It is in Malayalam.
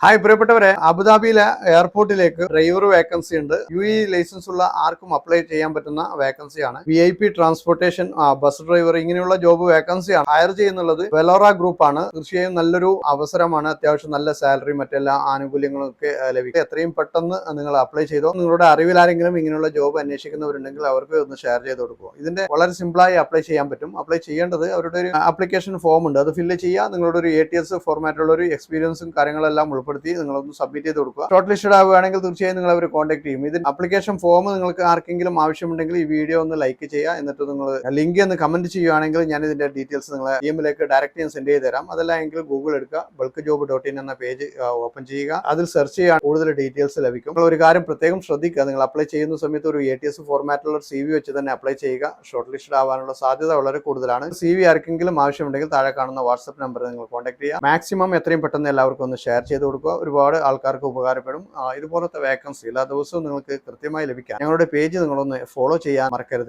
ഹായ് പ്രിയപ്പെട്ടവരെ, അബുദാബിയിലെ എയർപോർട്ടിലേക്ക് ഡ്രൈവർ വേക്കൻസി ഉണ്ട്. UAE ലൈസൻസ് ഉള്ള ആർക്കും അപ്ലൈ ചെയ്യാൻ പറ്റുന്ന വേക്കൻസിയാണ്. VIP ട്രാൻസ്പോർട്ടേഷൻ ബസ് ഡ്രൈവർ ഇങ്ങനെയുള്ള ജോബ് വേക്കൻസിയാണ്. ഹയർ ചെയ്യുന്നുള്ളത് വെലോറ ഗ്രൂപ്പ് ആണ്. തീർച്ചയായും നല്ലൊരു അവസരമാണ്. അത്യാവശ്യം നല്ല സാലറി മറ്റെല്ലാ ആനുകൂല്യങ്ങളും ഒക്കെ ലഭിക്കും. എത്രയും പെട്ടെന്ന് നിങ്ങൾ അപ്ലൈ ചെയ്തോ. നിങ്ങളുടെ അറിവിൽ ആരെങ്കിലും ഇങ്ങനെയുള്ള ജോബ് അന്വേഷിക്കുന്നവരുണ്ടെങ്കിൽ അവർക്ക് ഒന്ന് ഷെയർ ചെയ്ത് കൊടുക്കുക. ഇതിന്റെ വളരെ സിമ്പിളായി അപ്ലൈ ചെയ്യാൻ പറ്റും. അപ്ലൈ ചെയ്യേണ്ടത് അവരുടെ ഒരു ആപ്ലിക്കേഷൻ ഫോം ഉണ്ട്, അത് ഫില്ല് ചെയ്യുക. നിങ്ങളുടെ ഒരു ATS ഫോർമാറ്റുള്ള ഒരു എക്സ്പീരിയൻസും കാര്യങ്ങളെല്ലാം ഉൾപ്പെടുത്തി നിങ്ങളൊന്ന് സബ്മിറ്റ് ചെയ്ത് കൊടുക്കുക. ഷോർട്ട് ലിസ്റ്റഡ് ആവുകയാണെങ്കിൽ തീർച്ചയായും നിങ്ങൾ അവർ കോൺടാക്ട് ചെയ്യും. ഇതിന് ആപ്ലിക്കേഷൻ ഫോം നിങ്ങൾക്ക് ആർക്കെങ്കിലും ആവശ്യമുണ്ടെങ്കിൽ ഈ വീഡിയോ ഒന്ന് ലൈക്ക് ചെയ്യുക. എന്നിട്ട് നിങ്ങൾ ലിങ്ക് ഒന്ന് കമന്റ് ചെയ്യുകയാണെങ്കിൽ ഞാൻ ഇതിന്റെ ഡീറ്റെയിൽസ് നിങ്ങളെ DMലേക്ക് ഡയറക്റ്റ് ഞാൻ സെൻഡ് ചെയ്ത് തരാം. അതല്ല എങ്കിൽ ഗൂഗിൾ എടുക്കുക, bulkjob.in എന്ന പേജ് ഓപ്പൺ ചെയ്യുക. അതിൽ സെർച്ച് ചെയ്യാൻ കൂടുതൽ ഡീറ്റെയിൽസ് ലഭിക്കും. നിങ്ങൾ ഒരു കാര്യം പ്രത്യേകം ശ്രദ്ധിക്കുക, നിങ്ങൾ അപ്ലൈ ചെയ്യുന്ന സമയത്ത് ഒരു ATS ഫോർമാറ്റുള്ള CV വെച്ച് തന്നെ അപ്ലൈ ചെയ്യുക. ഷോർട്ട് ലിസ്റ്റഡ് ആവാനുള്ള സാധ്യത വളരെ കൂടുതലാണ്. CV ആർക്കെങ്കിലും ആവശ്യമുണ്ടെങ്കിൽ താഴെ കാണുന്ന വാട്സ്ആപ്പ് നമ്പർ നിങ്ങൾ കോൺടാക്ട് ചെയ്യുക. മാക്സിമം എത്രയും പെട്ടെന്ന് എല്ലാവർക്കും ഒന്ന് ഷെയർ ചെയ്ത് കൊടുക്കുക. ഒരുപാട് ആൾക്കാർക്ക് ഉപകാരപ്പെടും. ഇതുപോലത്തെ വേക്കൻസി എല്ലാ ദിവസവും നിങ്ങൾക്ക് കൃത്യമായി ലഭിക്കാൻ ഞങ്ങളുടെ പേജ് നിങ്ങളൊന്ന് ഫോളോ ചെയ്യാൻ മറക്കരുത്.